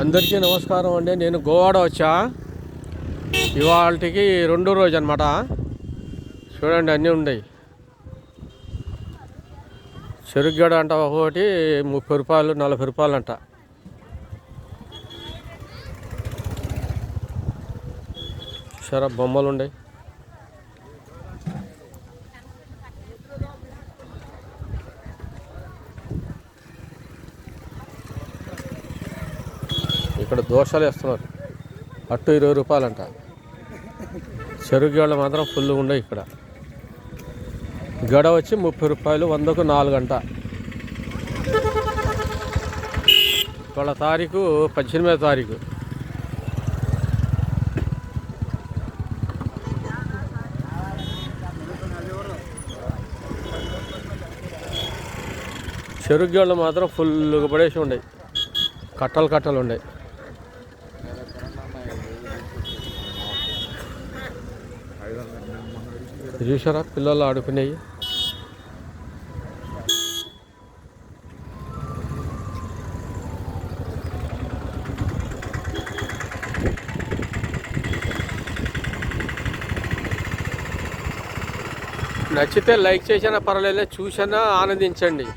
అందరికీ నమస్కారం అండి. నేను గోవాడ వచ్చా. ఇవాళకి రెండో రోజు అనమాట. చూడండి అన్నీ ఉన్నాయి. చెరుగ్గడ అంట ఒకటి 30 రూపాయలు 40 రూపాయలు అంట. చూసారా బొమ్మలు ఉన్నాయి. ఇక్కడ దోశలు వేస్తున్నారు. అట్టు 20 రూపాయలు అంట. చెరుగ్గడ మాత్రం ఫుల్ ఉన్నాయి. ఇక్కడ గడ వచ్చి 30 రూపాయలు, 100కు 4 అంట. ఇవాళ తారీఖు 18వ తారీఖు. చెరుగ్గడలు మాత్రం ఫుల్గా పడేసి ఉన్నాయి. కట్టలు ఉన్నాయి. చూసారా పిల్లలు ఆడుకునేవి. నచ్చితే లైక్ చేసినా పర్వాలేదు, చూసినా ఆనందించండి.